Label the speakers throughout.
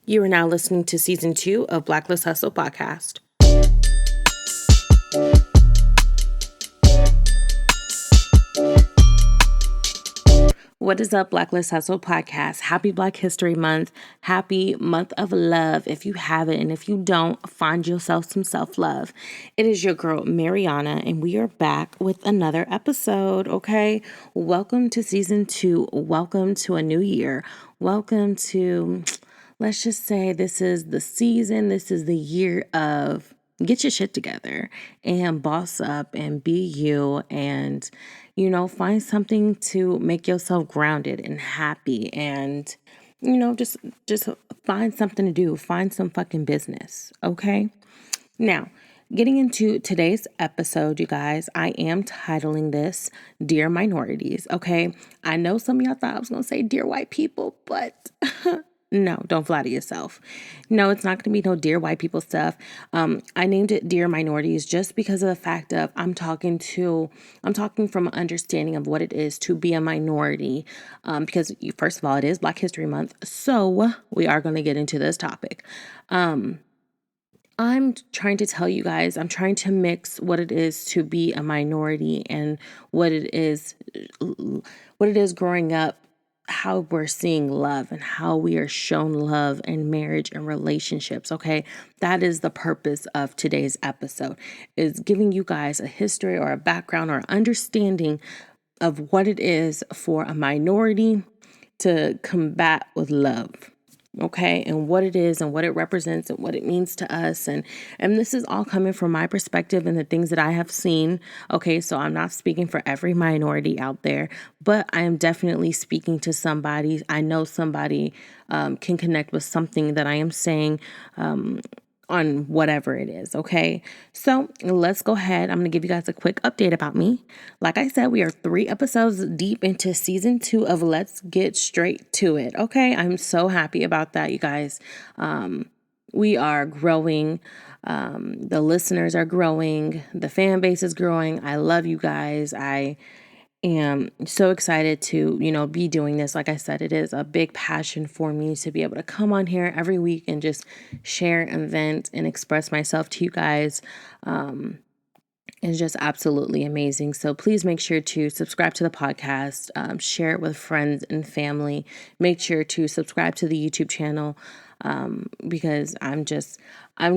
Speaker 1: You are now listening to Season 2 of Blacklist Hustle Podcast. What is up, Blacklist Hustle Podcast? Happy Black History Month. Happy Month of Love if you have it. And if you don't, find yourself some self-love. It is your girl, Marianna, and we are back with another episode, okay? Welcome to Season 2. Welcome to a new year. Welcome to, let's just say this is the season. This is the year of get your shit together and boss up and be you and, find something to make yourself grounded and happy and, just find something to do. Find some fucking business. Okay. Now, getting into today's episode, you guys, I am titling this Dear Minorities. Okay. I know some of y'all thought I was going to say Dear White People, but no, don't flatter yourself. No, it's not going to be no Dear White People stuff. I named it Dear Minorities just because of the fact of I'm talking from an understanding of what it is to be a minority. Because first of all, it is Black History Month. So we are going to get into this topic. I'm trying to tell you guys, I'm trying to mix what it is to be a minority and what it is growing up, how we're seeing love and how we are shown love in marriage and relationships. Okay. That is the purpose of today's episode, is giving you guys a history or a background or understanding of what it is for a minority to combat with love. Okay. And what it is and what it represents and what it means to us. And this is all coming from my perspective and the things that I have seen. Okay. So I'm not speaking for every minority out there, but I am definitely speaking to somebody. I know somebody can connect with something that I am saying on whatever it is. Okay. So let's go ahead. I'm going to give you guys a quick update about me. Like I said, we are 3 episodes deep into season 2 of Let's Get Straight to It. Okay. I'm so happy about that, you guys. We are growing. The listeners are growing. The fan base is growing. I love you guys. I am so excited to, be doing this. Like I said, it is a big passion for me to be able to come on here every week and just share and vent and express myself to you guys. It's just absolutely amazing. So please make sure to subscribe to the podcast, share it with friends and family. Make sure to subscribe to the YouTube channel because I'm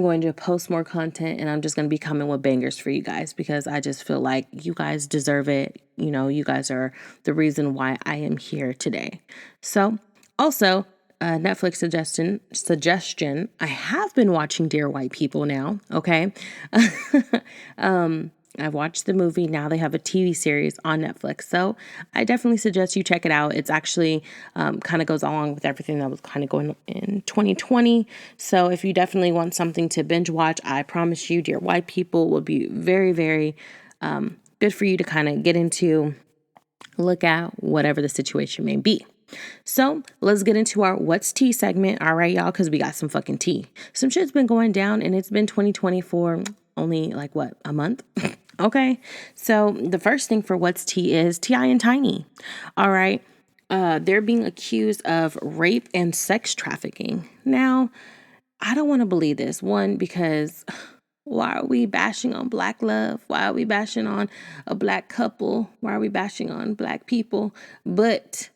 Speaker 1: going to post more content and I'm just going to be coming with bangers for you guys because I just feel like you guys deserve it. You guys are the reason why I am here today. So also, Netflix suggestion. I have been watching Dear White People now. Okay. I've watched the movie. Now they have a TV series on Netflix. So I definitely suggest you check it out. It's actually kind of goes along with everything that was kind of going in 2020. So if you definitely want something to binge watch, I promise you Dear White People will be very, very good for you to kind of get into, look at, whatever the situation may be. So let's get into our What's Tea segment. All right, y'all, because we got some fucking tea. Some shit's been going down and it's been 2020 for only a month. Okay. So the first thing for What's Tea is T.I. and Tiny. All right. They're being accused of rape and sex trafficking. Now, I don't want to believe this. One, because why are we bashing on Black love? Why are we bashing on a Black couple? Why are we bashing on Black people? But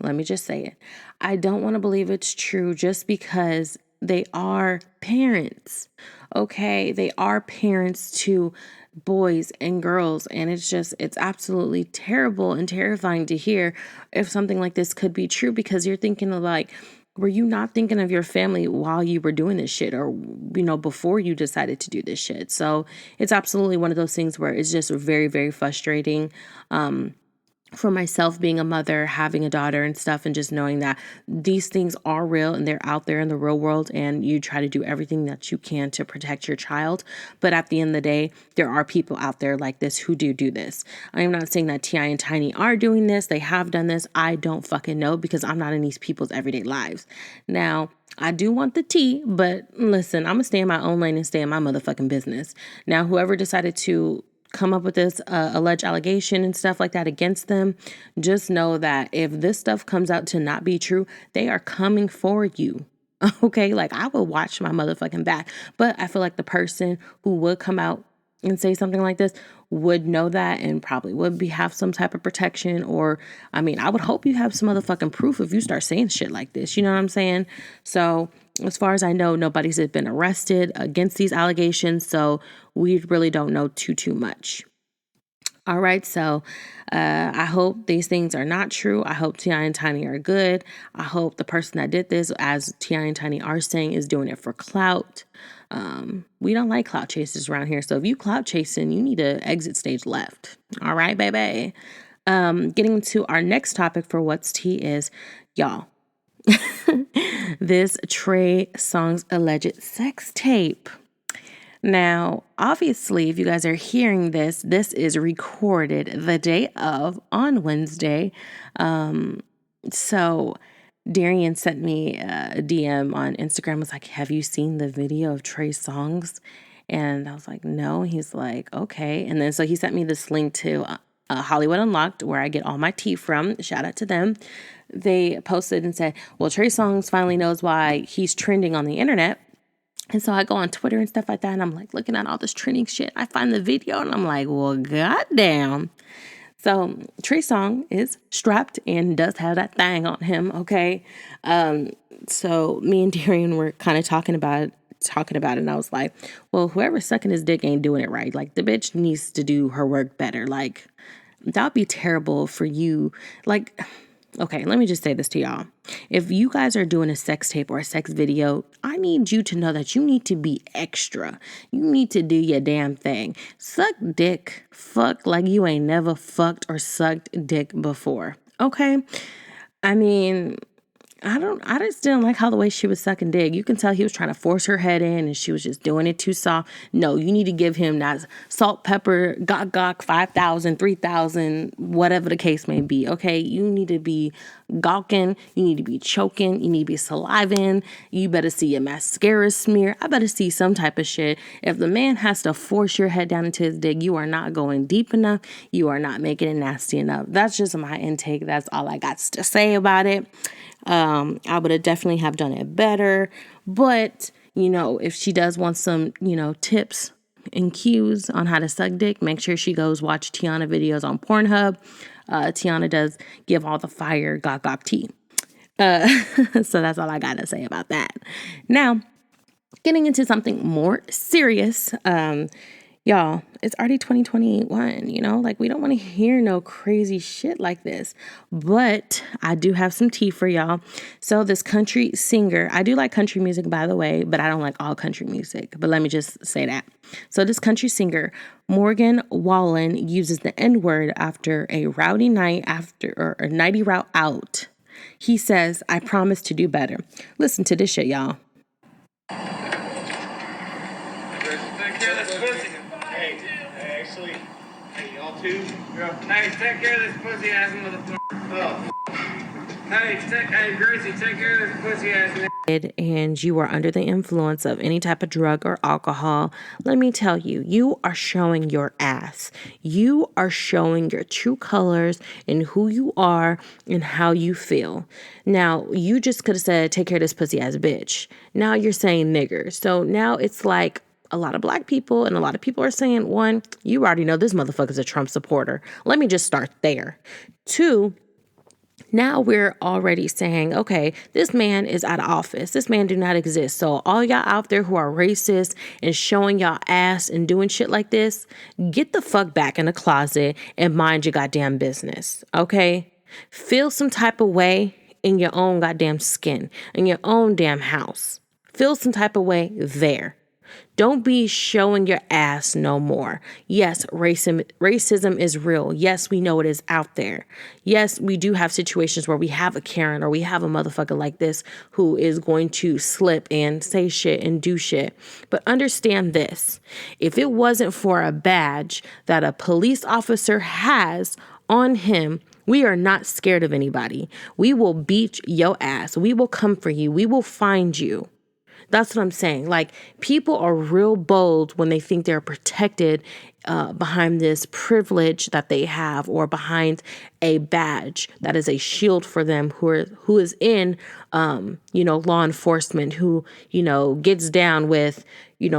Speaker 1: let me just say it. I don't want to believe it's true just because they are parents. Okay. They are parents to boys and girls. And it's absolutely terrible and terrifying to hear if something like this could be true, because you're thinking of like, were you not thinking of your family while you were doing this shit or, before you decided to do this shit? So it's absolutely one of those things where it's just very, very frustrating. For myself, being a mother, having a daughter and stuff, and just knowing that these things are real and they're out there in the real world, and you try to do everything that you can to protect your child. But at the end of the day, there are people out there like this who do this. I am not saying that T.I. and Tiny are doing this. They have done this. I don't fucking know because I'm not in these people's everyday lives. Now, I do want the tea, but listen, I'm going to stay in my own lane and stay in my motherfucking business. Now, whoever decided to come up with this alleged allegation and stuff like that against them, just know that if this stuff comes out to not be true, they are coming for you. Okay, like I would watch my motherfucking back. But I feel like the person who would come out and say something like this would know that and probably have some type of protection. Or I mean, I would hope you have some motherfucking proof if you start saying shit like this. You know what I'm saying? So as far as I know, nobody's been arrested against these allegations. So we really don't know too much. All right, so I hope these things are not true. I hope T.I. and Tiny are good. I hope the person that did this, as T.I. and Tiny are saying, is doing it for clout. We don't like clout chasers around here. So if you clout chasing, you need to exit stage left. All right, baby. Getting to our next topic for What's Tea is, y'all, this Trey Songz alleged sex tape. Now, obviously, if you guys are hearing this, this is recorded the day of, on Wednesday. So Darian sent me a DM on Instagram, was like, have you seen the video of Trey Songz? And I was like, no. He's like, okay. And then so he sent me this link to Hollywood Unlocked, where I get all my tea from. Shout out to them. They posted and said, well, Trey Songz finally knows why he's trending on the internet. And so I go on Twitter and stuff like that, and I'm like looking at all this trending shit. I find the video and I'm like, well, goddamn. So Trey Songz is strapped and does have that thing on him, okay? So me and Darian were kind of talking about it, and I was like, well, whoever's sucking his dick ain't doing it right. Like, the bitch needs to do her work better. Like, that would be terrible for you. Like, okay, let me just say this to y'all. If you guys are doing a sex tape or a sex video, I need you to know that you need to be extra. You need to do your damn thing. Suck dick. Fuck like you ain't never fucked or sucked dick before. Okay? I mean, I just didn't like how the way she was sucking dick. You can tell he was trying to force her head in and she was just doing it too soft. No, you need to give him that salt, pepper, gawk, 5,000, 3,000, whatever the case may be. Okay, you need to be gawking. You need to be choking. You need to be saliving. You better see a mascara smear. I better see some type of shit. If the man has to force your head down into his dick, you are not going deep enough. You are not making it nasty enough. That's just my intake. That's all I got to say about it. I would have definitely have done it better, but if she does want some, tips and cues on how to suck dick, make sure she goes watch Tiana videos on Pornhub. Tiana does give all the fire gawk tea. So that's all I got to say about that. Now, getting into something more serious, y'all, it's already 2021, like we don't want to hear no crazy shit like this, but I do have some tea for y'all. So this country singer, I do like country music, by the way, but I don't like all country music, but let me just say that. So this country singer, Morgan Wallen, uses the N-word after a rowdy night or a nighty route out. He says, I promise to do better. Listen to this shit, y'all.
Speaker 2: Hey, take care of this pussy ass motherfucker. Oh. Hey, Gracie, take care of this pussy ass.
Speaker 1: And you are under the influence of any type of drug or alcohol, let me tell you, you are showing your ass. You are showing your true colors and who you are and how you feel. Now, you just could have said, take care of this pussy ass bitch. Now you're saying nigger. So now it's like, a lot of black people and a lot of people are saying, one, you already know this motherfucker's a Trump supporter. Let me just start there. Two, now we're already saying, okay, this man is out of office. This man do not exist. So all y'all out there who are racist and showing y'all ass and doing shit like this, get the fuck back in the closet and mind your goddamn business. Okay? Feel some type of way in your own goddamn skin, in your own damn house. Feel some type of way there. Don't be showing your ass no more. Yes, racism is real. Yes, we know it is out there. Yes, we do have situations where we have a Karen or we have a motherfucker like this who is going to slip and say shit and do shit. But understand this. If it wasn't for a badge that a police officer has on him, we are not scared of anybody. We will beat your ass. We will come for you. We will find you. That's what I'm saying. Like, people are real bold when they think they're protected behind this privilege that they have, or behind a badge that is a shield for them, who is in law enforcement, who gets down with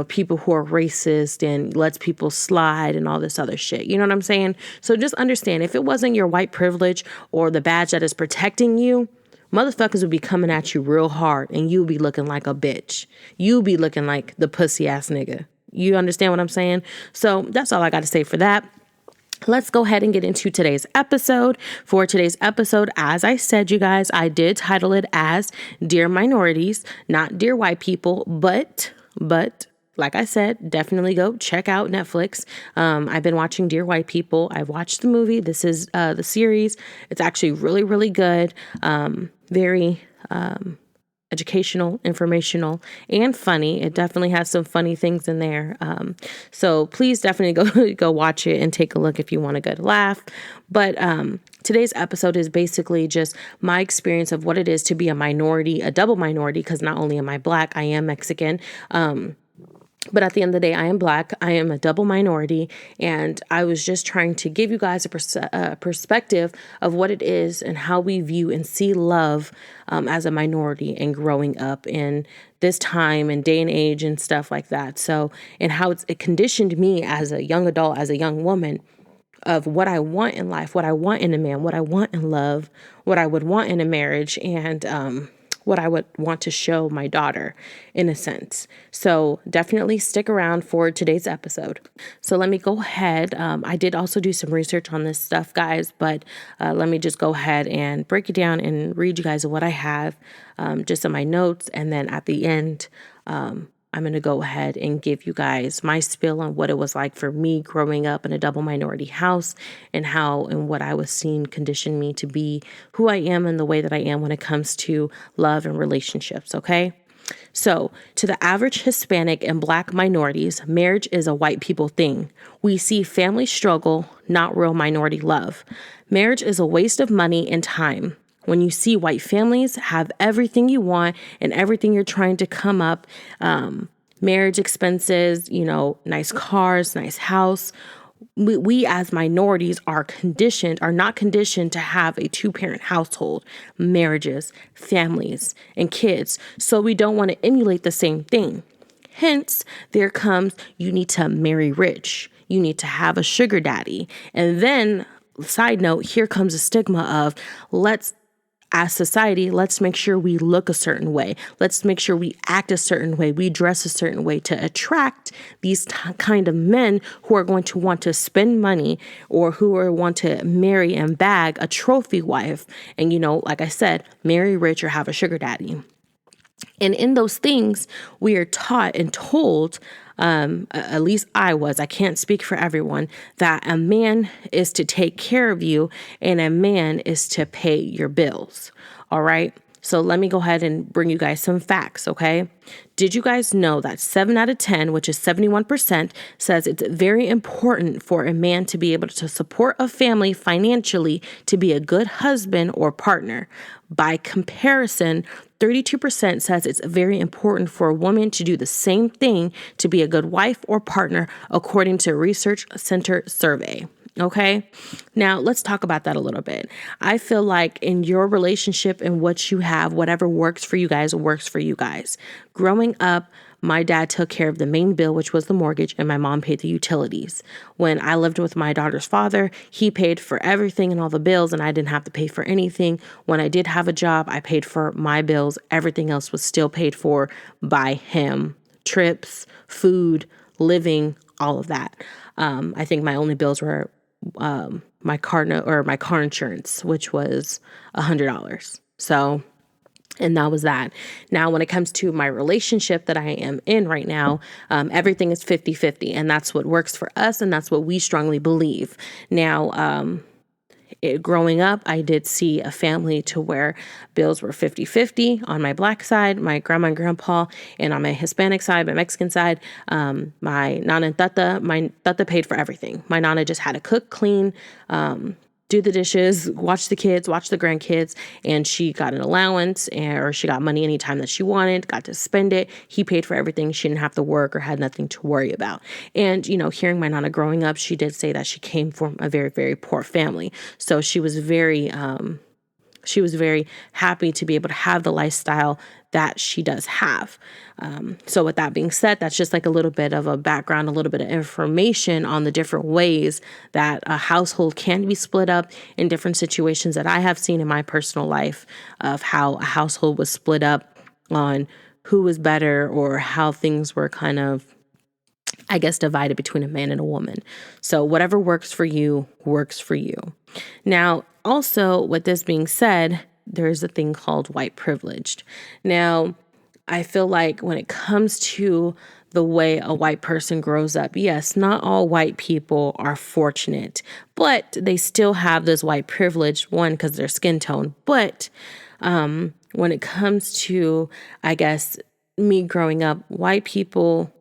Speaker 1: people who are racist and lets people slide and all this other shit. You know what I'm saying? So just understand, if it wasn't your white privilege or the badge that is protecting you, motherfuckers would be coming at you real hard, and you'll be looking like a bitch. You'll be looking like the pussy ass nigga. You understand what I'm saying? So that's all I got to say for that. Let's go ahead and get into today's episode. For today's episode, as I said, you guys, I did title it as Dear Minorities, not Dear White People, but like I said, definitely go check out Netflix. I've been watching Dear White People. I've watched the movie. This is the series. It's actually really, really good. Very educational, informational, and funny. It definitely has some funny things in there. So please definitely go watch it and take a look if you want a good laugh. But today's episode is basically just my experience of what it is to be a minority, a double minority, because not only am I Black, I am Mexican. But at the end of the day, I am Black. I am a double minority. And I was just trying to give you guys a perspective of what it is and how we view and see love as a minority and growing up in this time and day and age and stuff like that. So, and how it conditioned me as a young adult, as a young woman, of what I want in life, what I want in a man, what I want in love, what I would want in a marriage, and what I would want to show my daughter, in a sense. So definitely stick around for today's episode. So let me go ahead. I did also do some research on this stuff, guys, but let me just go ahead and break it down and read you guys what I have just in my notes. And then at the end, I'm going to go ahead and give you guys my spiel on what it was like for me growing up in a double minority house, and how and what I was seeing conditioned me to be who I am and the way that I am when it comes to love and relationships. Okay. So to the average Hispanic and Black minorities, marriage is a white people thing. We see family struggle, not real minority love. Marriage is a waste of money and time. When you see white families have everything you want and everything you're trying to come up, marriage expenses, nice cars, nice house, we as minorities are not conditioned to have a 2-parent household, marriages, families, and kids. So we don't want to emulate the same thing. Hence, there comes, you need to marry rich. You need to have a sugar daddy. And then, side note, here comes a stigma of as society, let's make sure we look a certain way. Let's make sure we act a certain way. We dress a certain way to attract these kind of men who are going to want to spend money, or who are want to marry and bag a trophy wife. And, like I said, marry rich or have a sugar daddy. And in those things, we are taught and told, at least I can't speak for everyone, that a man is to take care of you and a man is to pay your bills. All right. So let me go ahead and bring you guys some facts. Okay. Did you guys know that 7 out of 10, which is 71%, says it's very important for a man to be able to support a family financially to be a good husband or partner? By comparison, 32% says it's very important for a woman to do the same thing to be a good wife or partner, according to a Research Center survey. Okay. Now let's talk about that a little bit. I feel like in your relationship and what you have, whatever works for you guys works for you guys. Growing up, my dad took care of the main bill, which was the mortgage, and my mom paid the utilities. When I lived with my daughter's father, he paid for everything and all the bills, and I didn't have to pay for anything. When I did have a job, I paid for my bills. Everything else was still paid for by him. Trips, food, living, all of that. I think my only bills were my car insurance, which was $100. So, and that was that. Now, when it comes to my relationship that I am in right now, everything is 50-50, and that's what works for us. And that's what we strongly believe. Now, growing up, I did see a family to where bills were 50-50 on my Black side, my grandma and grandpa, and on my Hispanic side, my Mexican side, my nana and tata paid for everything. My nana just had to cook, clean, do the dishes, watch the kids, watch the grandkids, and she got an allowance or she got money anytime that she wanted, got to spend it. He paid for everything. She didn't have to work or had nothing to worry about. And, hearing my Nana growing up, she did say that she came from a very, very poor family. So she was very happy to be able to have the lifestyle that she does have. So with that being said, that's just like a little bit of a background, a little bit of information on the different ways that a household can be split up in different situations that I have seen in my personal life of how a household was split up on who was better or how things were kind of, I guess, divided between a man and a woman. So whatever works for you, works for you. Now, also, with this being said, there's a thing called white privileged. Now, I feel like when it comes to the way a white person grows up, yes, not all white people are fortunate, but they still have this white privilege, one, because their skin tone. But when it comes to, I guess, me growing up, white people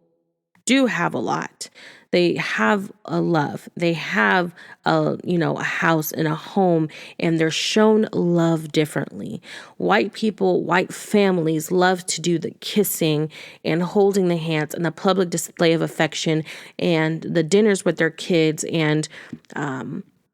Speaker 1: do have a lot. They have a love. They have a house and a home, and they're shown love differently. White people, white families love to do the kissing and holding the hands and the public display of affection and the dinners with their kids and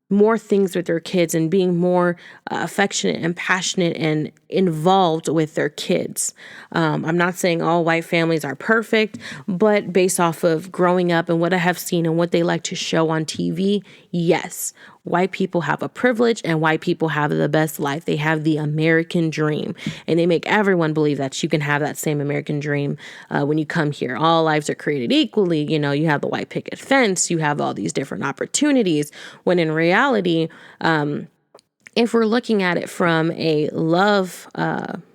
Speaker 1: more things with their kids and being more affectionate and passionate and involved with their kids. I'm not saying all white families are perfect, but based off of growing up and what I have seen and what they like to show on TV, yes, white people have a privilege and white people have the best life. They have the American dream, and they make everyone believe that you can have that same American dream when you come here. All lives are created equally. You have the white picket fence, you have all these different opportunities, when in reality, if we're looking at it from a love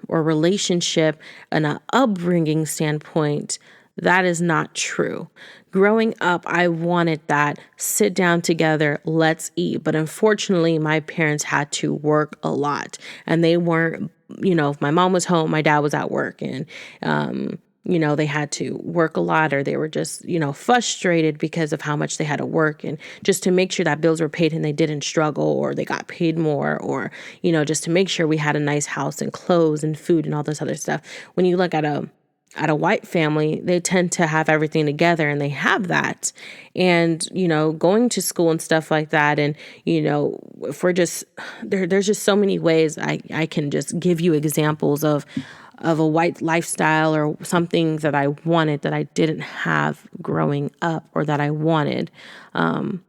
Speaker 1: or relationship and an upbringing standpoint, that is not true. Growing up, I wanted that sit down together, let's eat. But unfortunately, my parents had to work a lot, and they weren't, if my mom was home, my dad was at work, and, they had to work a lot, or they were just, frustrated because of how much they had to work, and just to make sure that bills were paid and they didn't struggle, or they got paid more, or, just to make sure we had a nice house and clothes and food and all this other stuff. When you look at a white family, they tend to have everything together, and they have that. And, going to school and stuff like that. And, if we're just, there's just so many ways I can just give you examples of a white lifestyle or something that I wanted that I didn't have growing up, or that I wanted. And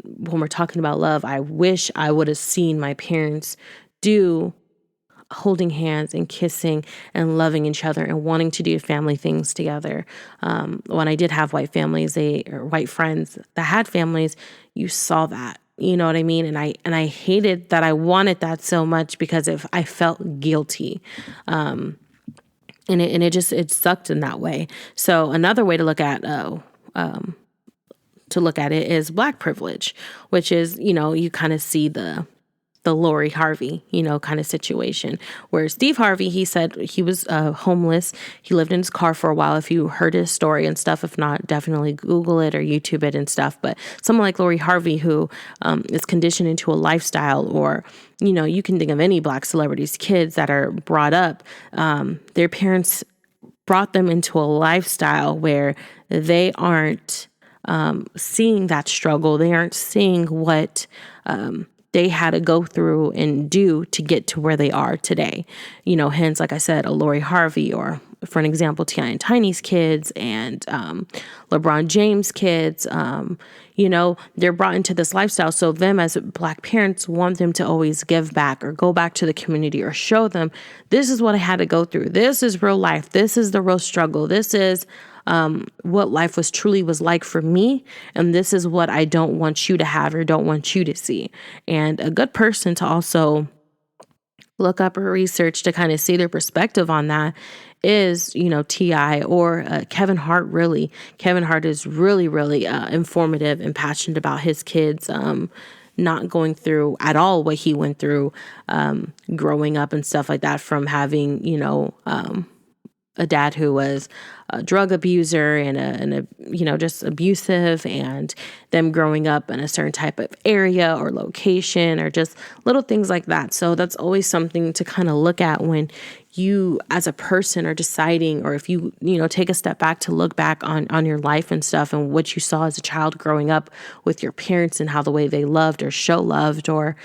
Speaker 1: when we're talking about love, I wish I would have seen my parents do holding hands and kissing and loving each other and wanting to do family things together. When I did have white families, or white friends that had families, you saw that. You know what I mean? And I hated that I wanted that so much because I felt guilty. And it sucked in that way. So another way to look at it is Black privilege, which is, you kind of see the Lori Harvey, kind of situation, where Steve Harvey, he said he was homeless. He lived in his car for a while. If you heard his story and stuff, if not, definitely Google it or YouTube it and stuff. But someone like Lori Harvey, who is conditioned into a lifestyle, or, you can think of any Black celebrities, kids that are brought up, their parents brought them into a lifestyle where they aren't seeing that struggle. They aren't seeing what they had to go through and do to get to where they are today. Hence, like I said, a Lori Harvey, or for an example, T.I. and Tiny's kids and LeBron James' kids, they're brought into this lifestyle. So them as Black parents want them to always give back or go back to the community or show them, this is what I had to go through. This is real life. This is the real struggle. This is what life was like for me. And this is what I don't want you to have or don't want you to see. And a good person to also look up or research to kind of see their perspective on that is, T.I. or Kevin Hart. Really, Kevin Hart is really, really informative and passionate about his kids not going through at all what he went through growing up and stuff like that, from having, a dad who was a drug abuser and just abusive, and them growing up in a certain type of area or location or just little things like that. So that's always something to kind of look at when you as a person are deciding, or if you take a step back to look back on your life and stuff and what you saw as a child growing up with your parents and how the way they loved or show loved, or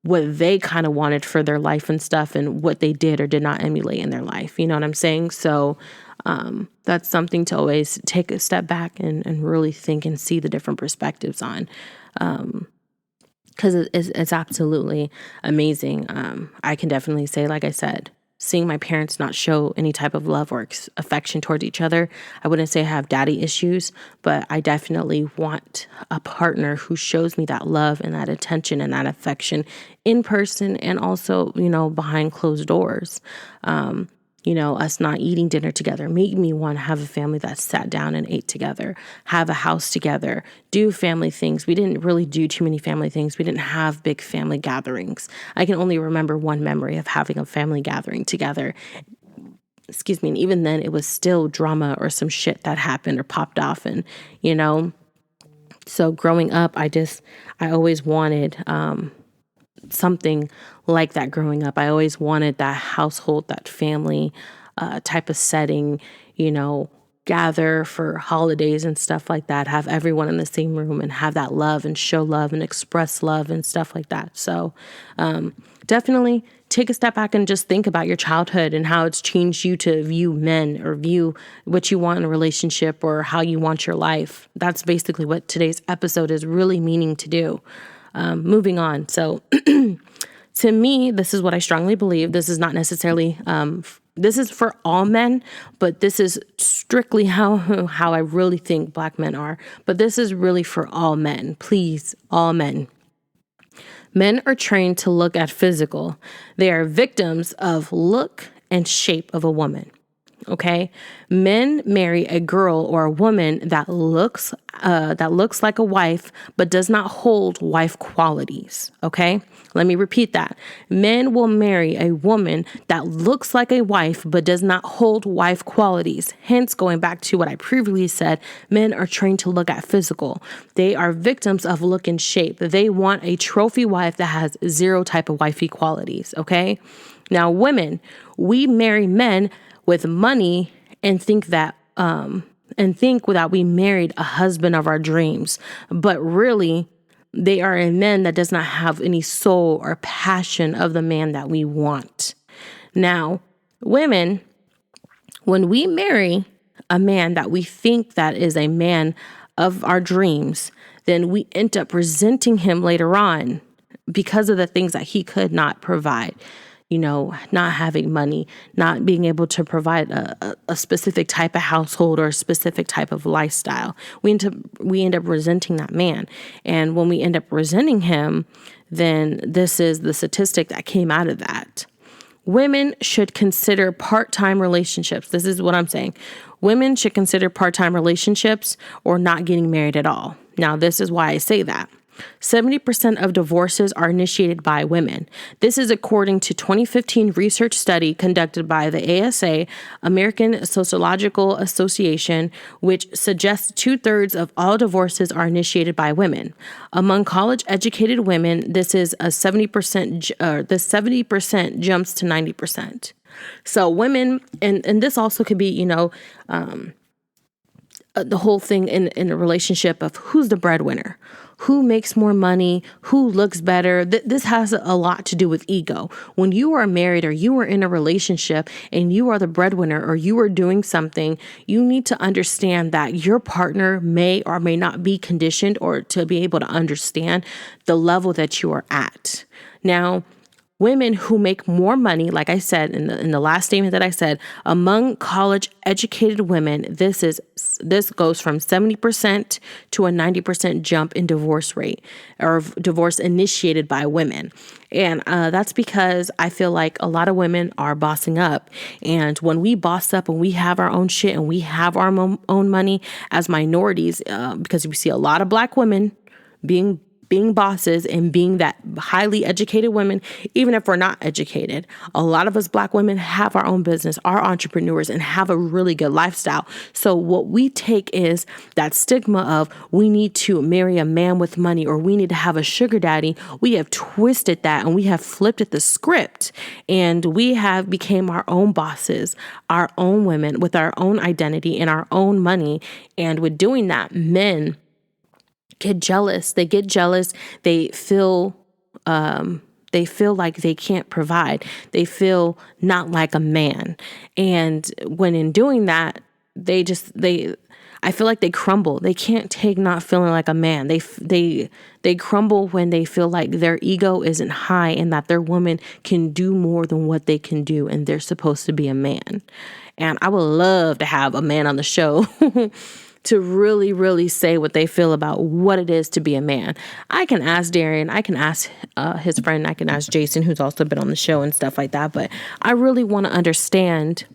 Speaker 1: what they kind of wanted for their life and stuff, and what they did or did not emulate in their life. You know what I'm saying? So that's something to always take a step back and really think and see the different perspectives on. Because it's absolutely amazing. I can definitely say, like I said, seeing my parents not show any type of love or affection towards each other, I wouldn't say I have daddy issues, but I definitely want a partner who shows me that love and that attention and that affection in person, and also, behind closed doors. Us not eating dinner together made me want to have a family that sat down and ate together, have a house together, do family things. We didn't really do too many family things. We didn't have big family gatherings. I can only remember one memory of having a family gathering together. Excuse me. And even then it was still drama or some shit that happened or popped off. And, so growing up, I always wanted, something like that growing up. I always wanted that household, that family type of setting, gather for holidays and stuff like that, have everyone in the same room and have that love and show love and express love and stuff like that. So definitely take a step back and just think about your childhood and how it's changed you to view men or view what you want in a relationship or how you want your life. That's basically what today's episode is really meaning to do. Moving on. So to me, this is what I strongly believe. This is not necessarily, this is for all men, but this is strictly how I really think Black men are. But this is really for all men. Please, all men. Men are trained to look at physical. They are victims of look and shape of a woman. Okay. Men marry a girl or a woman that looks like a wife, but does not hold wife qualities. Okay. Let me repeat that. Men will marry a woman that looks like a wife, but does not hold wife qualities. Hence, going back to what I previously said, men are trained to look at physical. They are victims of look and shape. They want a trophy wife that has zero type of wifey qualities. Okay. Now, women, we marry men with money and think that we married a husband of our dreams. But really, they are a man that does not have any soul or passion of the man that we want. Now, women, when we marry a man that we think that is a man of our dreams, then we end up resenting him later on because of the things that he could not provide. Not having money, not being able to provide a specific type of household or a specific type of lifestyle. We end up resenting that man. And when we end up resenting him, then this is the statistic that came out of that. Women should consider part-time relationships. This is what I'm saying. Women should consider part-time relationships or not getting married at all. Now, this is why I say that. 70% of divorces are initiated by women. This is according to 2015 research study conducted by the ASA, American Sociological Association, which suggests 2/3 of all divorces are initiated by women. Among college-educated women, this is a 70%. The 70% jumps to 90%. So women, and this also could be, the whole thing in a relationship of who's the breadwinner, who makes more money, who looks better. This has a lot to do with ego. When you are married or you are in a relationship and you are the breadwinner or you are doing something, you need to understand that your partner may or may not be conditioned or to be able to understand the level that you are at. Now, women who make more money, like I said in the last statement that I said, among college-educated women, this goes from 70% to a 90% jump in divorce rate or divorce initiated by women. And that's because I feel like a lot of women are bossing up. And when we boss up and we have our own shit and we have our own money as minorities, because we see a lot of Black women being being bosses and being that highly educated women, even if we're not educated. A lot of us Black women have our own business, are entrepreneurs, and have a really good lifestyle. So what we take is that stigma of we need to marry a man with money or we need to have a sugar daddy. We have twisted that and we have flipped it the script, and we have became our own bosses, our own women with our own identity and our own money. And with doing that, men get jealous. They get jealous. They feel like they can't provide. They feel not like a man. And when in doing that, I feel like they crumble. They can't take not feeling like a man. They crumble when they feel like their ego isn't high and that their woman can do more than what they can do and they're supposed to be a man. And I would love to have a man on the show to really, really say what they feel about what it is to be a man. I can ask Darian, I can ask his friend, I can ask Jason, who's also been on the show and stuff like that. But I really want to understand,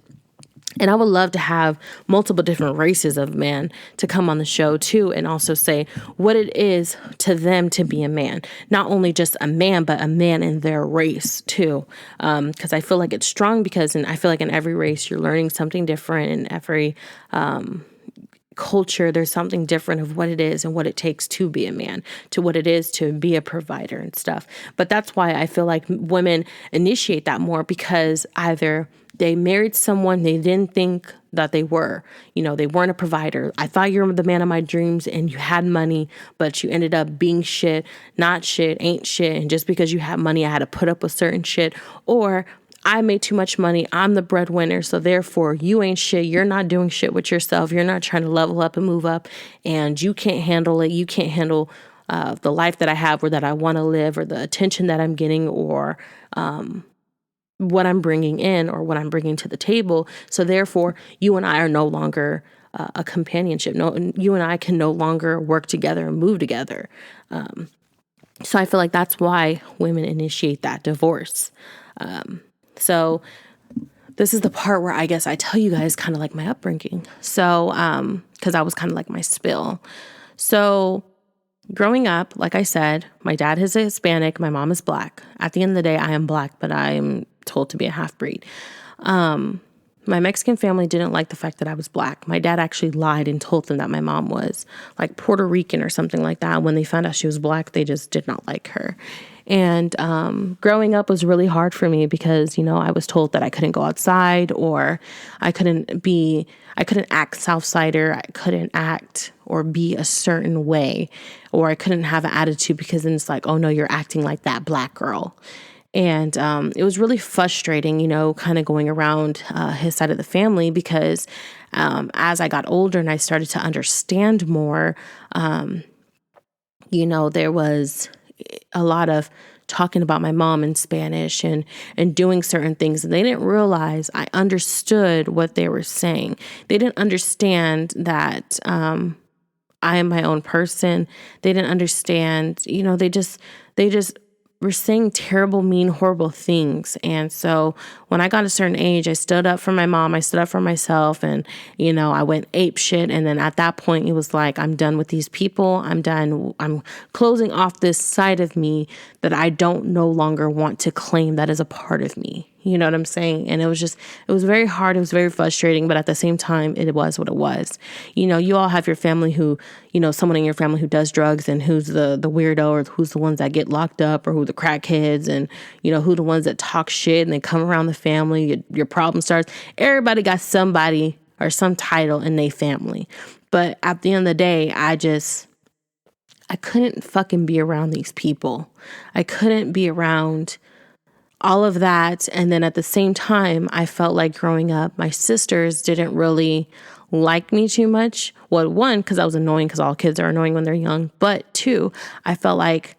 Speaker 1: and I would love to have multiple different races of men to come on the show too, and also say what it is to them to be a man. Not only just a man, but a man in their race too. Because I feel like it's strong I feel like in every race you're learning something different. In every culture, there's something different of what it is and what it takes to be a man, to what it is to be a provider and stuff. But that's why I feel like women initiate that more, because either they married someone they didn't think that they were, they weren't a provider. I thought you were the man of my dreams and you had money, but you ended up being shit, not shit, ain't shit. And just because you had money, I had to put up with certain shit. Or I made too much money. I'm the breadwinner. So therefore you ain't shit. You're not doing shit with yourself. You're not trying to level up and move up, and you can't handle it. You can't handle the life that I have or that I want to live, or the attention that I'm getting, or what I'm bringing in or what I'm bringing to the table. So therefore you and I are no longer a companionship. No, you and I can no longer work together and move together. So I feel like that's why women initiate that divorce. So this is the part where I guess I tell you guys kind of like my upbringing. So, cause I was kind of like my spill. So growing up, like I said, my dad is a Hispanic. My mom is Black. At the end of the day, I am Black, but I am told to be a half breed. My Mexican family didn't like the fact that I was Black. My dad actually lied and told them that my mom was like Puerto Rican or something like that. When they found out she was Black, they just did not like her. And growing up was really hard for me because, I was told that I couldn't go outside, or I couldn't act Southsider. I couldn't act or be a certain way, or I couldn't have an attitude, because then it's like, oh no, you're acting like that Black girl. And it was really frustrating, kind of going around his side of the family, because as I got older and I started to understand more, there was a lot of talking about my mom in Spanish and doing certain things. And they didn't realize I understood what they were saying. They didn't understand that I am my own person. They didn't understand, they just were saying terrible, mean, horrible things. And so when I got a certain age, I stood up for my mom, I stood up for myself, and, I went ape shit. And then at that point, it was like, I'm done with these people. I'm done. I'm closing off this side of me that I don't no longer want to claim that is a part of me. You know what I'm saying? And it was very hard. It was very frustrating, but at the same time, it was what it was. You all have your family who, someone in your family who does drugs, and who's the weirdo, or who's the ones that get locked up, or who the crackheads, and, who the ones that talk shit and they come around the family, your problem starts. Everybody got somebody or some title in their family. But at the end of the day, I couldn't fucking be around these people. I couldn't be around all of that. And then at the same time, I felt like growing up, my sisters didn't really like me too much. Well, one, because I was annoying, because all kids are annoying when they're young. But two, I felt like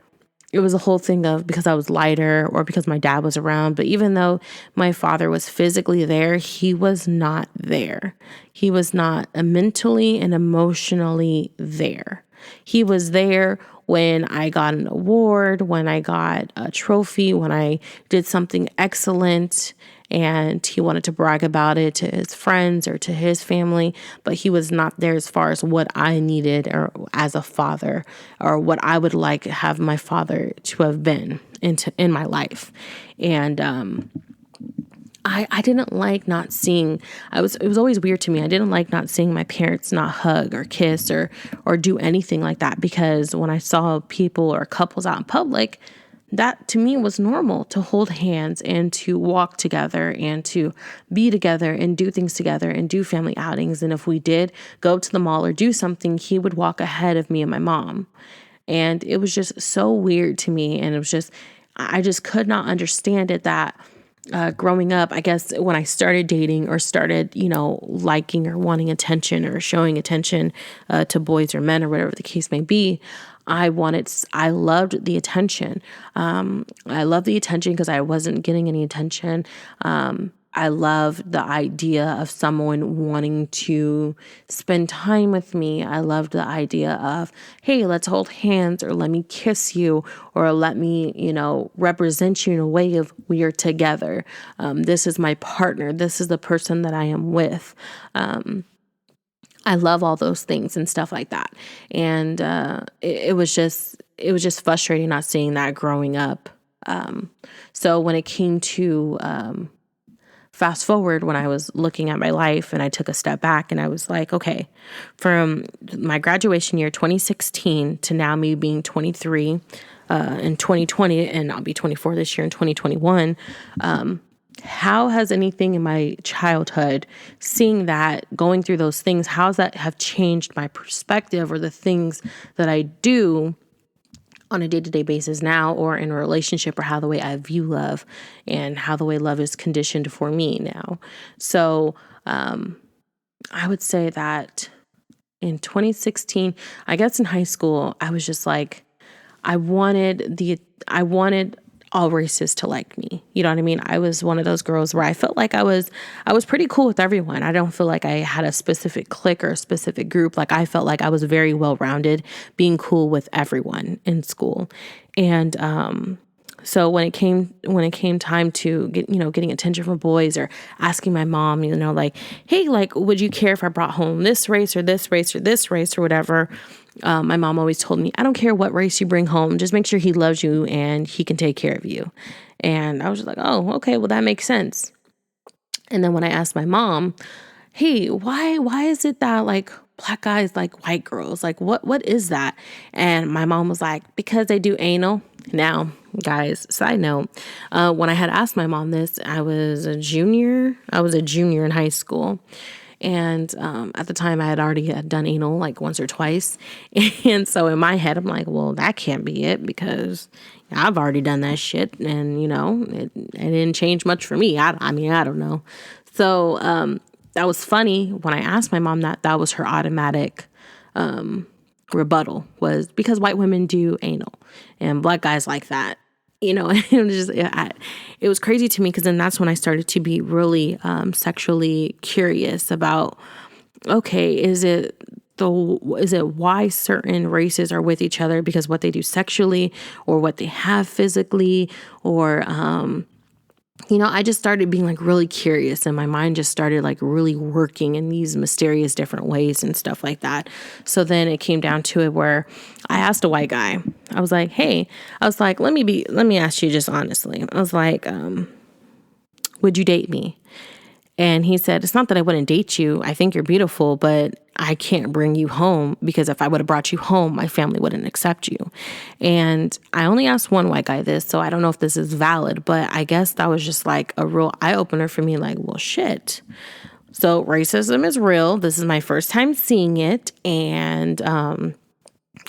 Speaker 1: it was a whole thing of because I was lighter, or because my dad was around. But even though my father was physically there, he was not there. He was not mentally and emotionally there. He was there when I got an award, when I got a trophy, when I did something excellent. and he wanted to brag about it to his friends or to his family, but he was not there as far as what I needed or as a father, or what I would like have my father to have been in my life. And I didn't like not seeing, it was always weird to me. I didn't like not seeing my parents not hug or kiss or do anything like that, because when I saw people or couples out in public, that to me was normal, to hold hands and to walk together and to be together and do things together and do family outings. And if we did go to the mall or do something, he would walk ahead of me and my mom. And it was just so weird to me. And it was just, I just could not understand it, that growing up, I guess when I started dating or started, liking or wanting attention or showing attention to boys or men or whatever the case may be, I loved the attention. I loved the attention because I wasn't getting any attention. I loved the idea of someone wanting to spend time with me. I loved the idea of, hey, let's hold hands, or let me kiss you, or let me, represent you in a way of we are together. This is my partner. This is the person that I am with. I love all those things and stuff like that. And it was just frustrating not seeing that growing up. So when it came to fast forward, when I was looking at my life and I took a step back and I was like, okay, from my graduation year, 2016, to now me being 23 in 2020, and I'll be 24 this year in 2021, how has anything in my childhood, seeing that, going through those things, how's that have changed my perspective or the things that I do on a day-to-day basis now, or in a relationship, or how the way I view love and how the way love is conditioned for me now. So I would say that in 2016, I guess in high school, I was just like, I wanted all races to like me. You know what I mean? I was one of those girls where I felt like I was pretty cool with everyone. I don't feel like I had a specific clique or a specific group. Like, I felt like I was very well-rounded, being cool with everyone in school. And so when it came time to getting attention from boys, or asking my mom, like, hey, like, would you care if I brought home this race or this race or this race or whatever? My mom always told me, I don't care what race you bring home, just make sure he loves you and he can take care of you. And I was just like, oh, okay, well, that makes sense. And then when I asked my mom, hey, why is it that like black guys like white girls? Like, what is that? And my mom was like, because they do anal. Now, guys, side note, when I had asked my mom this, I was a junior in high school. And at the time, I had already done anal like once or twice. And so in my head, I'm like, well, that can't be it, because I've already done that shit. And, it didn't change much for me. I mean, I don't know. So that was funny when I asked my mom that was her automatic rebuttal, was because white women do anal and black guys like that. It was just, it was crazy to me, because then that's when I started to be really sexually curious about, okay, is it why certain races are with each other because what they do sexually or what they have physically, or I just started being like really curious, and my mind just started like really working in these mysterious different ways and stuff like that. So then it came down to it where I asked a white guy, I was like, hey, let me ask you just honestly. I was like, would you date me? And he said, it's not that I wouldn't date you. I think you're beautiful, but I can't bring you home, because if I would have brought you home, my family wouldn't accept you. And I only asked one white guy this, so I don't know if this is valid, but I guess that was just like a real eye-opener for me, like, well, shit. So racism is real. This is my first time seeing it. And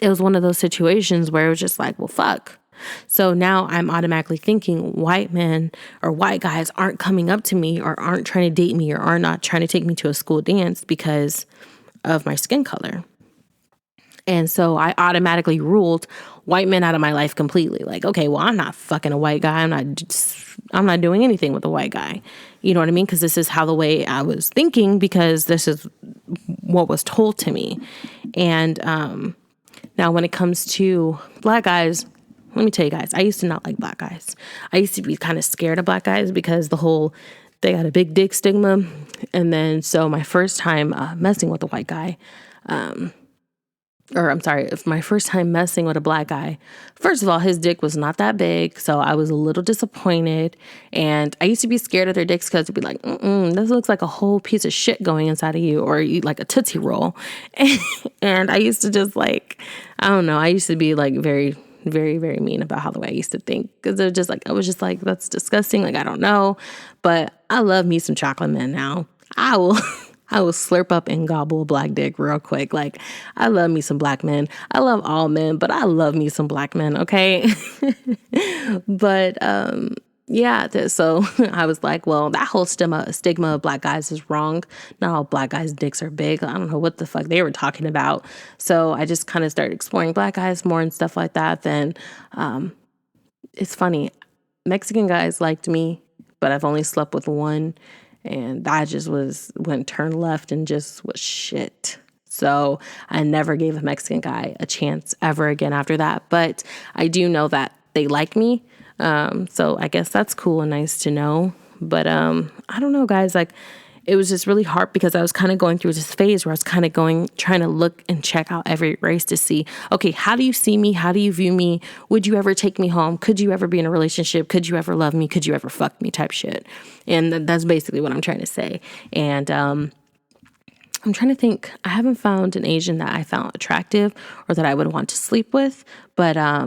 Speaker 1: it was one of those situations where it was just like, well, fuck. So now I'm automatically thinking white men or white guys aren't coming up to me or aren't trying to date me or are not trying to take me to a school dance because of my skin color. And so I automatically ruled white men out of my life completely. Like, okay, well, I'm not fucking a white guy. I'm not doing anything with a white guy. You know what I mean? Because this is how the way I was thinking, because this is what was told to me. And now when it comes to black guys, let me tell you guys, I used to not like black guys. I used to be kind of scared of black guys because the whole they got a big dick stigma. And then, so my first time messing with a white guy, if my first time messing with a black guy, first of all, his dick was not that big. So I was a little disappointed. And I used to be scared of their dicks because it'd be like, this looks like a whole piece of shit going inside of you, or you like a Tootsie Roll. And I used to just like, I don't know. I used to be like very, very, very mean about how the way I used to think. Because I was just like, that's disgusting. Like, I don't know. But I love me some chocolate men now. I will slurp up and gobble a black dick real quick. Like, I love me some black men. I love all men, but I love me some black men, okay? But, so I was like, well, that whole stigma of black guys is wrong. Not all black guys' dicks are big. I don't know what the fuck they were talking about. So I just kind of started exploring black guys more and stuff like that. Then it's funny. Mexican guys liked me, but I've only slept with one. And that just went turned left and just was shit. So I never gave a Mexican guy a chance ever again after that. But I do know that they like me. So I guess that's cool and nice to know. But I don't know, guys. Like, it was just really hard because I was kind of going through this phase where I was kind of trying to look and check out every race to see, okay, how do you see me? How do you view me? Would you ever take me home? Could you ever be in a relationship? Could you ever love me? Could you ever fuck me type shit? And that's basically what I'm trying to say. And I'm trying to think. I haven't found an Asian that I found attractive or that I would want to sleep with. But I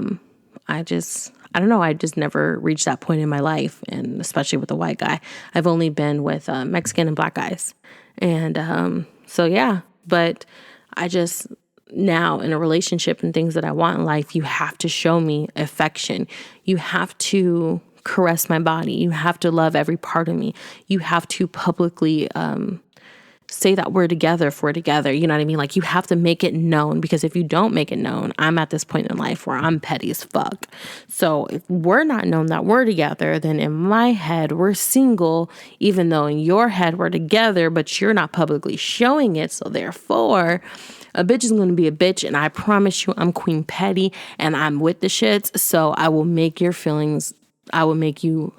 Speaker 1: don't know. I just never reached that point in my life, and especially with a white guy. I've only been with Mexican and black guys. And so, yeah. But I just, now in a relationship and things that I want in life, you have to show me affection. You have to caress my body. You have to love every part of me. You have to publicly say that we're together if we're together. You know what I mean? Like, you have to make it known, because if you don't make it known, I'm at this point in life where I'm petty as fuck. So if we're not known that we're together, then in my head, we're single, even though in your head we're together, but you're not publicly showing it. So therefore, a bitch is going to be a bitch. And I promise you, I'm Queen Petty and I'm with the shits. So I will make you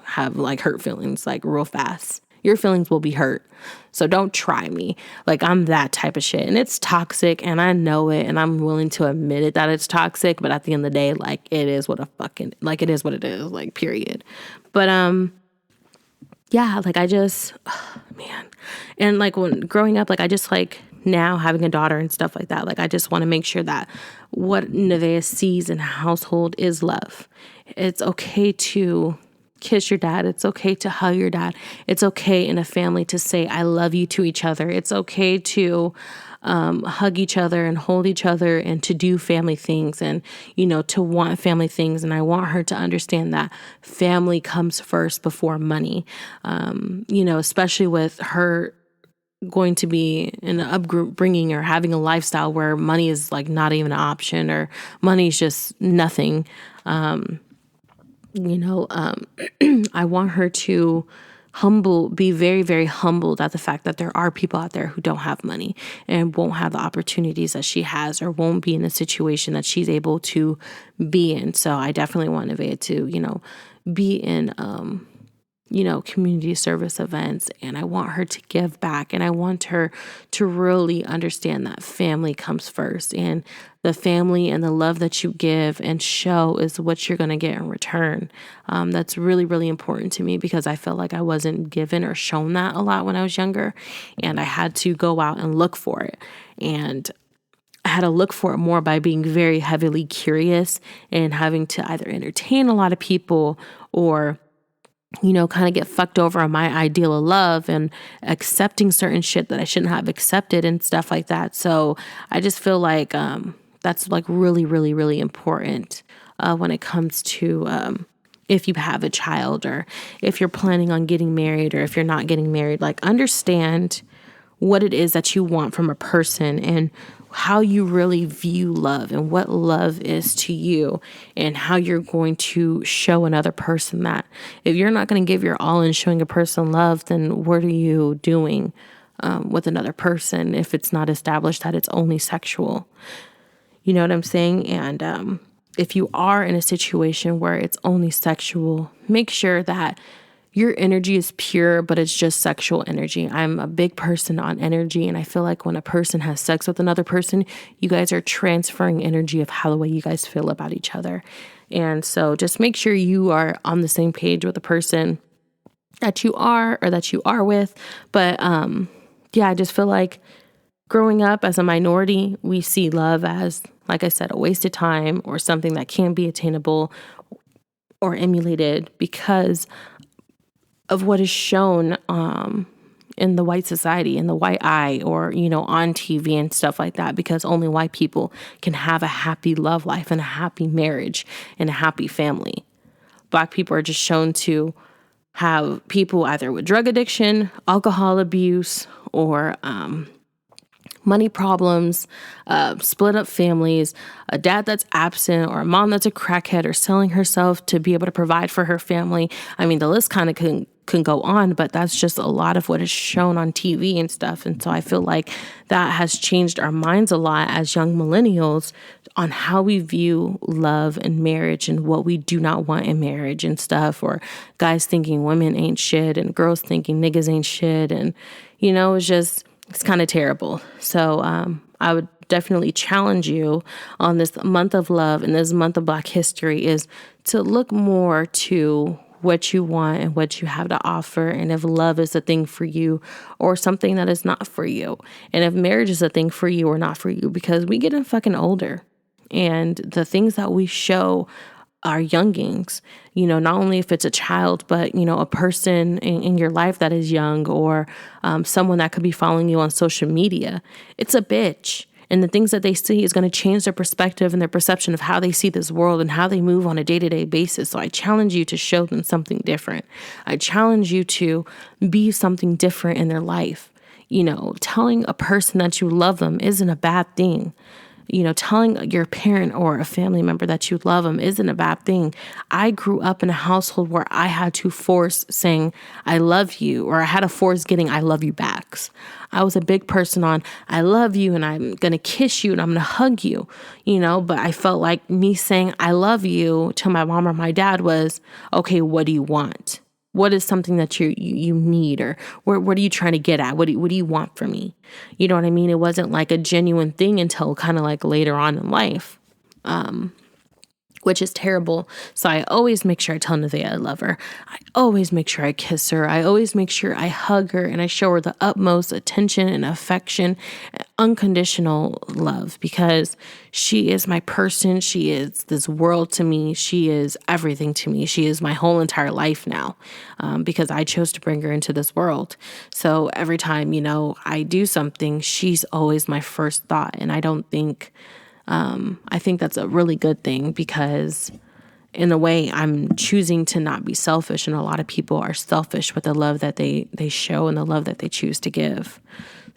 Speaker 1: have like hurt feelings like real fast. Your feelings will be hurt. So don't try me. Like, I'm that type of shit. And it's toxic, and I know it, and I'm willing to admit it that it's toxic. But at the end of the day, like, it is what it is what it is, like, period. But yeah, like, I just, man. And like, when growing up, like, I just like now having a daughter and stuff like that. Like, I just want to make sure that what Nevaeh sees in a household is love. It's okay to kiss your dad. It's okay to hug your dad. It's okay in a family to say I love you to each other. It's okay to hug each other and hold each other and to do family things and, to want family things. And I want her to understand that family comes first before money, especially with her going to be in an upbringing or having a lifestyle where money is like not even an option, or money is just nothing. I want her to be very, very humbled at the fact that there are people out there who don't have money and won't have the opportunities that she has, or won't be in a situation that she's able to be in. So I definitely want Nevaeh to, be in, community service events, and I want her to give back, and I want her to really understand that family comes first, and the family and the love that you give and show is what you're going to get in return. That's really, really important to me, because I felt like I wasn't given or shown that a lot when I was younger, and I had to go out and look for it. And I had to look for it more by being very heavily curious and having to either entertain a lot of people or kind of get fucked over on my ideal of love and accepting certain shit that I shouldn't have accepted and stuff like that. So I just feel like that's like really, really, really important when it comes to if you have a child, or if you're planning on getting married, or if you're not getting married. Like, understand what it is that you want from a person and how you really view love and what love is to you, and how you're going to show another person that. If you're not going to give your all in showing a person love, then what are you doing with another person if it's not established that it's only sexual? You know what I'm saying? And if you are in a situation where it's only sexual, make sure that your energy is pure, but it's just sexual energy. I'm a big person on energy, and I feel like when a person has sex with another person, you guys are transferring energy of how the way you guys feel about each other. And so just make sure you are on the same page with the person that you are or that you are with. But I just feel like growing up as a minority, we see love as, like I said, a wasted time or something that can't be attainable or emulated because of what is shown in the white society, in the white eye, or, on TV and stuff like that, because only white people can have a happy love life and a happy marriage and a happy family. Black people are just shown to have people either with drug addiction, alcohol abuse, or money problems, split up families, a dad that's absent, or a mom that's a crackhead or selling herself to be able to provide for her family. I mean, the list kind of can go on, but that's just a lot of what is shown on TV and stuff. And so I feel like that has changed our minds a lot as young millennials on how we view love and marriage and what we do not want in marriage and stuff, or guys thinking women ain't shit and girls thinking niggas ain't shit. And, it's kind of terrible. So I would definitely challenge you on this month of love and this month of Black history is to look more to what you want and what you have to offer, and if love is a thing for you or something that is not for you, and if marriage is a thing for you or not for you, because we getting fucking older, and the things that we show our youngings, not only if it's a child, but, a person in your life that is young, or someone that could be following you on social media, it's a bitch. And the things that they see is going to change their perspective and their perception of how they see this world and how they move on a day-to-day basis. So I challenge you to show them something different. I challenge you to be something different in their life. Telling a person that you love them isn't a bad thing. Telling your parent or a family member that you love them isn't a bad thing. I grew up in a household where I had to force saying, I love you, or I had to force getting I love you backs. I was a big person on, I love you and I'm going to kiss you and I'm going to hug you, but I felt like me saying I love you to my mom or my dad was, okay, what do you want? What is something that you need, or what are you trying to get at? What do you want from me? You know what I mean? It wasn't like a genuine thing until kind of like later on in life, which is terrible. So I always make sure I tell Nevaeh I love her. I always make sure I kiss her. I always make sure I hug her and I show her the utmost attention and affection, unconditional love, because she is my person. She is this world to me. She is everything to me. She is my whole entire life now, because I chose to bring her into this world. So every time, I do something, she's always my first thought. And I think that's a really good thing, because in a way I'm choosing to not be selfish, and a lot of people are selfish with the love that they show and the love that they choose to give.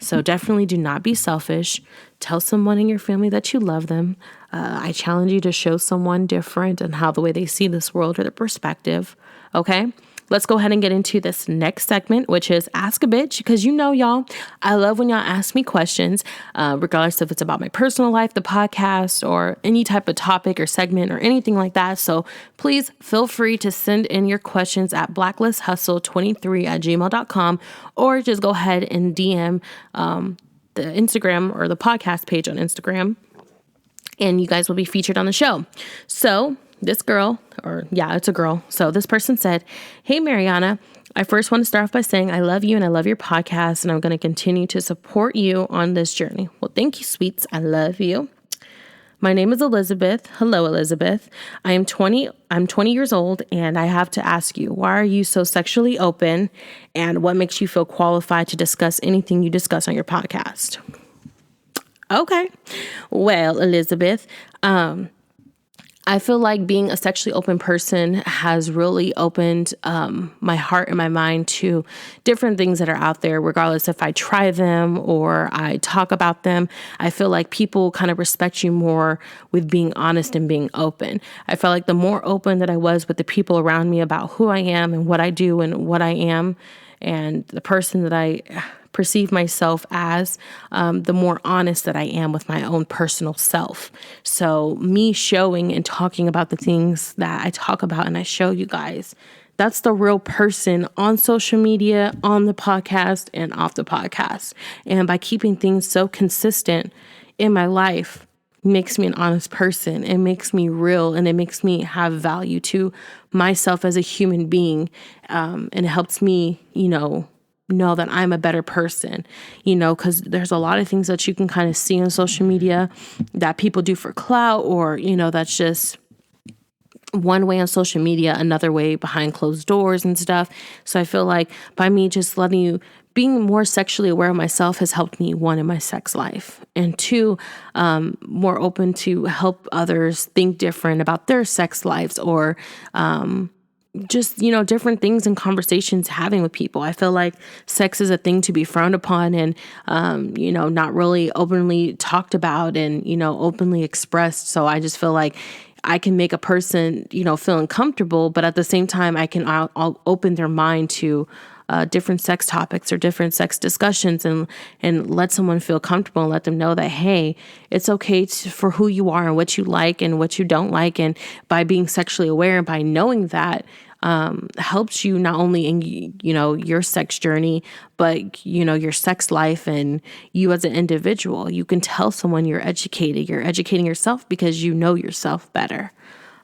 Speaker 1: So definitely do not be selfish. Tell someone in your family that you love them. I challenge you to show someone different and how the way they see this world or their perspective. Okay? Let's go ahead and get into this next segment, which is Ask a Bitch, because y'all, I love when y'all ask me questions, regardless if it's about my personal life, the podcast, or any type of topic or segment or anything like that. So please feel free to send in your questions at blacklisthustle23@gmail.com, or just go ahead and DM the Instagram or the podcast page on Instagram, and you guys will be featured on the show. So this girl, it's a girl. So this person said, "Hey, Marianna, I first want to start off by saying I love you and I love your podcast, and I'm going to continue to support you on this journey." Well, thank you, sweets. I love you. My name is Elizabeth. Hello, Elizabeth. I'm 20 years old, and I have to ask you, why are you so sexually open, and what makes you feel qualified to discuss anything you discuss on your podcast? Okay. Well, Elizabeth, I feel like being a sexually open person has really opened my heart and my mind to different things that are out there, regardless if I try them or I talk about them. I feel like people kind of respect you more with being honest and being open. I felt like the more open that I was with the people around me about who I am and what I do and what I am and the person that I perceive myself as, the more honest that I am with my own personal self. So me showing and talking about the things that I talk about and I show you guys, That's the real person on social media, on the podcast, and off the podcast. And by keeping things so consistent in my life, makes me an honest person. It makes me real, and it makes me have value to myself as a human being. And it helps me, know that I'm a better person, because there's a lot of things that you can kind of see on social media that people do for clout, or, that's just one way on social media, another way behind closed doors and stuff. So I feel like by me just being more sexually aware of myself has helped me, one, in my sex life, and two, more open to help others think different about their sex lives, or just, different things and conversations having with people. I feel like sex is a thing to be frowned upon and, not really openly talked about and, openly expressed. So I just feel like I can make a person, feel uncomfortable, but at the same time, I'll open their mind to different sex topics or different sex discussions, and let someone feel comfortable and let them know that, hey, it's okay for who you are and what you like and what you don't like. And by being sexually aware and by knowing that, helps you not only in, your sex journey, but, your sex life and you as an individual. You can tell someone you're educated. You're educating yourself because you know yourself better.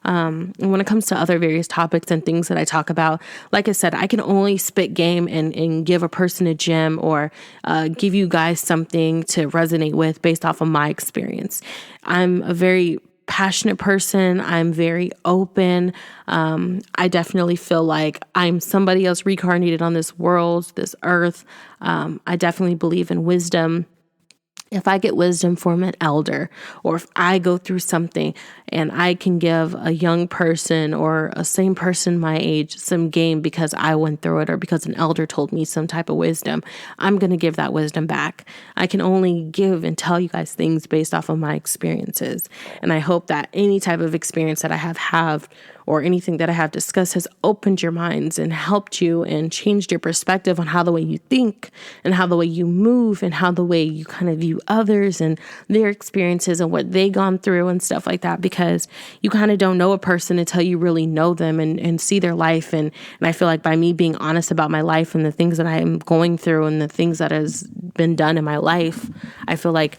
Speaker 1: And when it comes to other various topics and things that I talk about, like I said, I can only spit game and give a person a gem, or give you guys something to resonate with based off of my experience. I'm a very passionate person. I'm very open. I definitely feel like I'm somebody else reincarnated on this world, this earth. I definitely believe in wisdom. If I get wisdom from an elder, or if I go through something and I can give a young person or a same person my age some game because I went through it or because an elder told me some type of wisdom, I'm going to give that wisdom back. I can only give and tell you guys things based off of my experiences. And I hope that any type of experience that I have or anything that I have discussed has opened your minds and helped you and changed your perspective on how the way you think and how the way you move and how the way you kind of view others and their experiences and what they gone through and stuff like that, because you kind of don't know a person until you really know them and see their life. And I feel like by me being honest about my life and the things that I am going through and the things that has been done in my life, I feel like,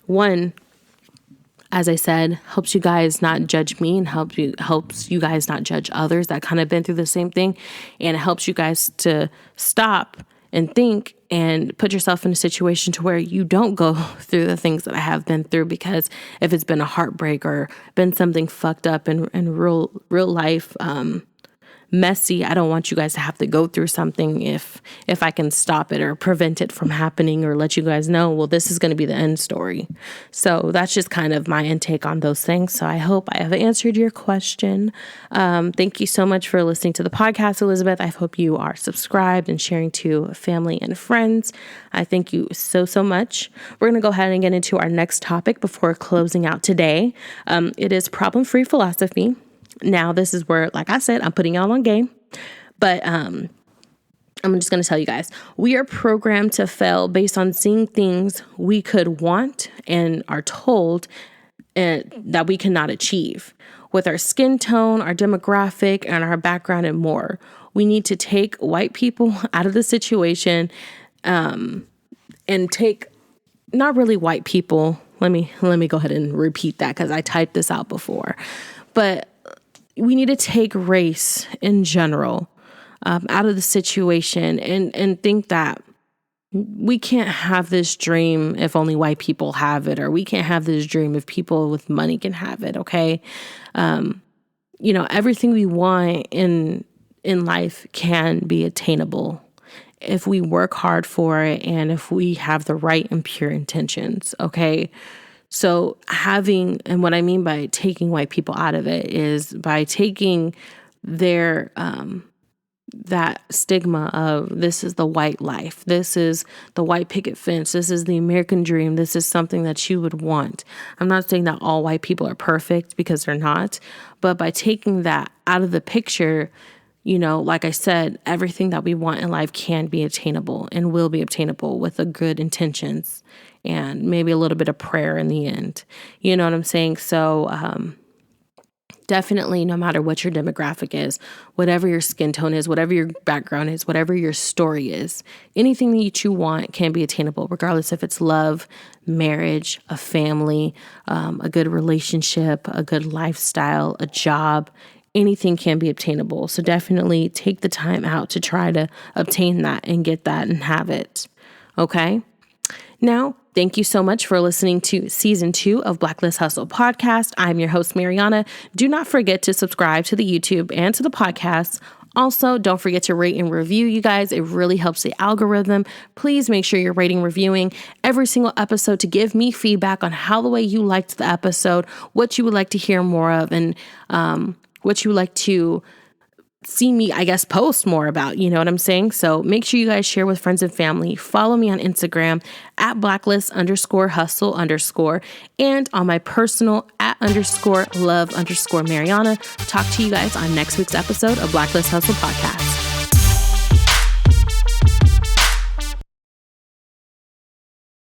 Speaker 1: one, as I said, helps you guys not judge me and helps you guys not judge others that kind of been through the same thing. And it helps you guys to stop and think and put yourself in a situation to where you don't go through the things that I have been through, because if it's been a heartbreak or been something fucked up in real life, messy, I don't want you guys to have to go through something if I can stop it or prevent it from happening or let you guys know, well, this is going to be the end story. So that's just kind of my intake on those things. So I hope I have answered your question. Thank you so much for listening to the podcast, Elizabeth. I hope you are subscribed and sharing to family and friends. I thank you so much. We're going to go ahead and get into our next topic before closing out today. It is problem-free philosophy. Now, this is where, like I said, I'm putting y'all on game, but I'm just going to tell you guys, we are programmed to fail based on seeing things we could want and are told that we cannot achieve. With our skin tone, our demographic, and our background and more, we need to take white people out of the situation and take, not really white people. Let me go ahead and repeat that because I typed this out before, but we need to take race in general out of the situation and think that we can't have this dream if only white people have it, or we can't have this dream if people with money can have it. Okay. Everything we want in life can be attainable if we work hard for it and if we have the right and pure intentions. Okay. So and what I mean by taking white people out of it is by taking their, that stigma of this is the white life. This is the white picket fence. This is the American dream. This is something that you would want. I'm not saying that all white people are perfect, because they're not, but by taking that out of the picture, like I said, everything that we want in life can be attainable and will be obtainable with the good intentions and maybe a little bit of prayer in the end. You know what I'm saying? So Definitely, no matter what your demographic is, whatever your skin tone is, whatever your background is, whatever your story is, anything that you want can be attainable, regardless if it's love, marriage, a family, a good relationship, a good lifestyle, a job. Anything can be obtainable. So definitely take the time out to try to obtain that and get that and have it. Okay? Now, thank you so much for listening to season 2 of Blacklist Hustle Podcast. I'm your host, Marianna. Do not forget to subscribe to the YouTube and to the podcast. Also, don't forget to rate and review, you guys. It really helps the algorithm. Please make sure you're rating, reviewing every single episode to give me feedback on how the way you liked the episode, what you would like to hear more of, and what you would like to see me, I guess, post more about, you know what I'm saying? So make sure you guys share with friends and family. Follow me on Instagram at blacklist_hustle_ and on my personal @_love_Marianna. Talk to you guys on next week's episode of Blacklist Hustle Podcast.